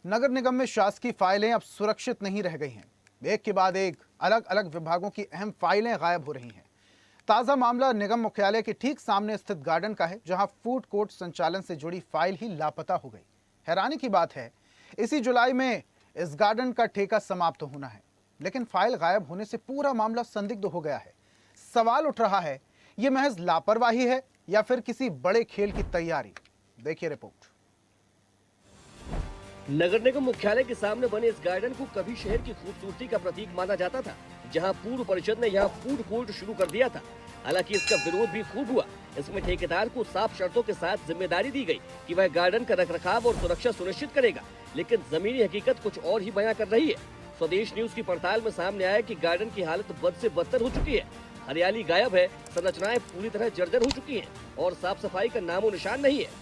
नगर निगम में शासकीय फाइलें अब सुरक्षित नहीं रह गई हैं। एक के बाद एक अलग अलग विभागों की अहम फाइलें गायब हो रही हैं। ताजा मामला निगम मुख्यालय के ठीक सामने स्थित गार्डन का है, जहां फूड कोर्ट संचालन से जुड़ी फाइल ही लापता हो गई। हैरानी की बात है, इसी जुलाई में इस गार्डन का ठेका समाप्त होना है, लेकिन फाइल गायब होने से पूरा मामला संदिग्ध हो गया है। सवाल उठ रहा है, ये महज लापरवाही है या फिर किसी बड़े खेल की तैयारी। देखिए रिपोर्ट। नगर निगम मुख्यालय के सामने बने इस गार्डन को कभी शहर की खूबसूरती का प्रतीक माना जाता था, जहां पूर्व परिषद ने यहां फूड कोर्ट शुरू कर दिया था। हालांकि इसका विरोध भी खूब हुआ। इसमें ठेकेदार को साफ शर्तों के साथ जिम्मेदारी दी गई कि वह गार्डन का रखरखाव और सुरक्षा सुनिश्चित करेगा, लेकिन जमीनी हकीकत कुछ और ही बयां कर रही है। स्वदेश न्यूज की पड़ताल में सामने आया कि गार्डन की हालत बद से बदतर हो चुकी है। हरियाली गायब है, संरचनाएं पूरी तरह जर्जर हो चुकी हैं और साफ सफाई का नामो निशान नहीं है।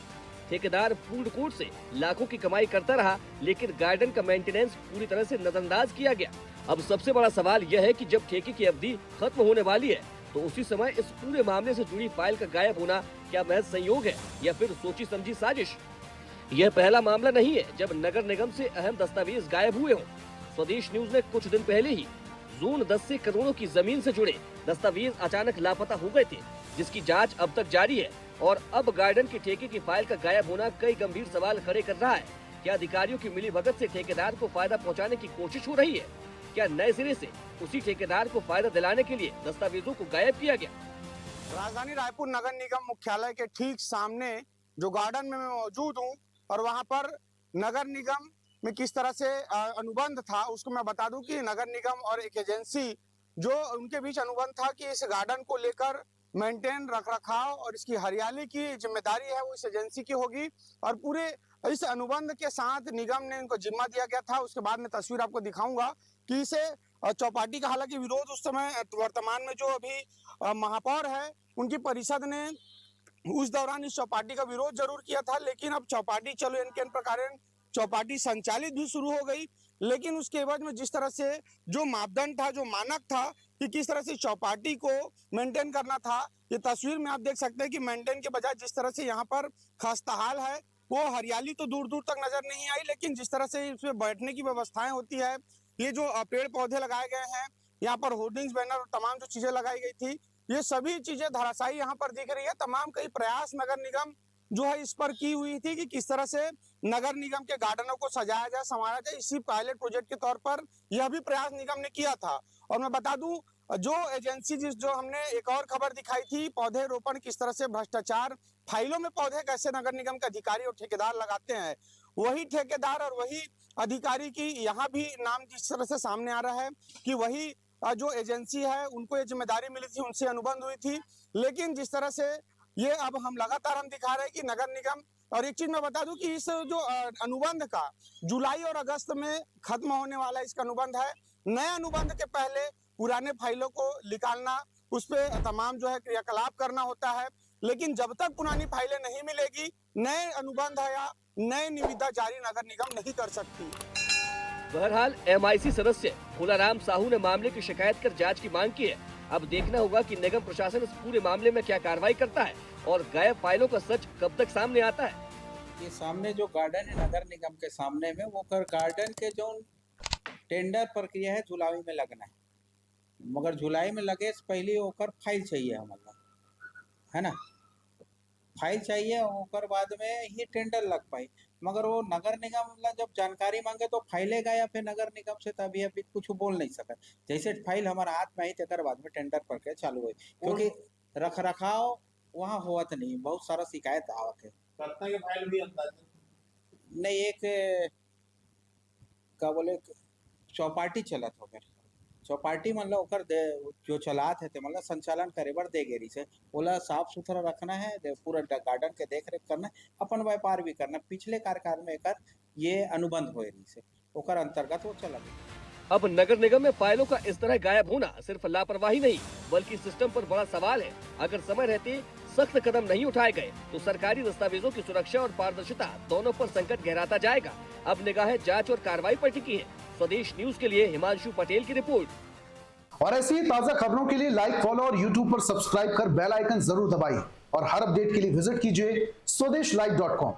ठेकेदार फूड कोर्ट से लाखों की कमाई करता रहा, लेकिन गार्डन का मेंटेनेंस पूरी तरह से नजरअंदाज किया गया। अब सबसे बड़ा सवाल यह है कि जब ठेके की अवधि खत्म होने वाली है, तो उसी समय इस पूरे मामले से जुड़ी फाइल का गायब होना क्या महज संयोग है या फिर सोची समझी साजिश। यह पहला मामला नहीं है जब नगर निगम से अहम दस्तावेज गायब हुए हों। स्वदेश न्यूज ने कुछ दिन पहले ही जोन 10 से करोड़ों की जमीन से जुड़े दस्तावेज अचानक लापता हो गए थे, जिसकी जांच अब तक जारी है। और अब गार्डन के ठेके की फाइल का गायब होना कई गंभीर सवाल खड़े कर रहा है। क्या अधिकारियों की मिलीभगत से ठेकेदार को फायदा पहुंचाने की कोशिश हो रही है? क्या नए सिरे से उसी ठेकेदार को फायदा दिलाने के लिए दस्तावेजों को गायब किया गया? राजधानी रायपुर नगर निगम मुख्यालय के ठीक सामने जो गार्डन में मैं मौजूद हूँ, और वहाँ पर नगर निगम में किस तरह से अनुबंध था उसको मैं बता दूं कि नगर निगम और एक एजेंसी जो उनके बीच अनुबंध था कि इस गार्डन को लेकर मेंटेन रखरखाव और इसकी हरियाली की जिम्मेदारी है वो इस एजेंसी की होगी। और पूरे इस अनुबंध के साथ निगम ने इनको जिम्मा दिया गया था। उसके बाद मैं तस्वीर आपको दिखाऊंगा कि इसे चौपाटी का हालांकि विरोध उस समय वर्तमान में जो अभी महापौर है उनकी परिषद ने उस दौरान इस चौपाटी का विरोध जरूर किया था, लेकिन अब चौपाटी चलो इनके प्रकार चौपाटी संचालित भी शुरू हो गई। लेकिन उसके एवज में जिस तरह से जो मापदंड था, जो मानक था कि किस तरह से चौपाटी को मेंटेन करना था, ये तस्वीर में आप देख सकते हैं कि मेंटेन के बजाय जिस तरह से यहाँ पर खस्ताहाल है, वो हरियाली तो दूर दूर तक नजर नहीं आई, लेकिन जिस तरह से इसमें बैठने की व्यवस्थाएं होती है, ये जो पेड़ पौधे लगाए गए हैं, यहाँ पर होर्डिंग्स, बैनर और तमाम जो चीजें लगाई गई थी, ये सभी चीजें धराशायी यहाँ पर दिख रही है। तमाम कई प्रयास नगर निगम जो है इस पर की हुई थी कि किस तरह से नगर निगम के गार्डनों को सजाया जाए, संवारा जाए। इसी पायलट प्रोजेक्ट के तौर पर यह भी प्रयास निगम ने किया था। और मैं बता दूं, जो एजेंसी जो हमने एक और खबर दिखाई थी, पौधे रोपण किस तरह से भ्रष्टाचार, फाइलों में पौधे कैसे नगर निगम के अधिकारी और ठेकेदार लगाते हैं, वही ठेकेदार और वही अधिकारी की यहाँ भी नाम जिस तरह से सामने आ रहा है कि वही जो एजेंसी है उनको ये जिम्मेदारी मिली थी, उनसे अनुबंध हुई थी। लेकिन जिस तरह से ये अब हम लगातार दिखा रहे हैं कि नगर निगम, और एक चीज मैं बता दूं कि इस जो अनुबंध का जुलाई और अगस्त में खत्म होने वाला इसका अनुबंध है। नए अनुबंध के पहले पुराने फाइलों को निकालना, उस पर तमाम जो है क्रियाकलाप करना होता है। लेकिन जब तक पुरानी फाइलें नहीं मिलेगी, नए अनुबंध है या नए निविदा जारी नगर निगम नहीं कर सकती। बहरहाल MIC सदस्य फूलाराम साहू ने मामले की शिकायत कर जांच की मांग की है। अब देखना होगा कि निगम प्रशासन इस पूरे मामले में क्या कार्रवाई करता है और गायब फाइलों का सच कब तक सामने आता है। ये सामने जो गार्डन है नगर निगम के सामने में, वो गार्डन के जो टेंडर प्रक्रिया है जुलाई में लगना है, मगर जुलाई में लगे से पहले ओकर फाइल चाहिए हमारा, है ना। फाइल चाहिए, ओकर बाद में ही टेंडर लग पाई। मगर वो नगर निगम जब जानकारी मांगे तो फाइले गया फिर नगर निगम से, तभी अभी कुछ बोल नहीं सका। जैसे फाइल हमारा हाथ में आई तक बाद में टेंडर प्रक्रिया चालू हुई, क्योंकि रख रखाव वहाँ होत नहीं, बहुत सारा शिकायत आवत है। फाइल भी नहीं, एक का बोले चौपाटी चलत हो गए, चौपाटी मतलब ओकर जो चलात है ते मतलब संचालन करे बर दे गेरी से, बोला साफ सुथरा रखना है, पूरा गार्डन के देख रेख करना है, अपन व्यापार भी करना। पिछले कार्यकाल में एकर ये अनुबंध हो रही से, ओकर अंतर्गत वो चला गया। अब नगर निगम में फाइलों का इस तरह गायब होना सिर्फ लापरवाही नहीं, बल्कि सिस्टम पर बड़ा सवाल है। अगर समय रहते सख्त कदम नहीं उठाए गए तो सरकारी दस्तावेजों की सुरक्षा और पारदर्शिता दोनों पर संकट गहराता जाएगा। अब निगाहें जांच और कार्रवाई पर टिकी है। स्वदेश न्यूज के लिए हिमांशु पटेल की रिपोर्ट। और ऐसी ही ताजा खबरों के लिए लाइक, फॉलो और यूट्यूब पर सब्सक्राइब कर बेल आइकन जरूर दबाइए। और हर अपडेट के लिए विजिट कीजिए स्वदेशलाइव.com।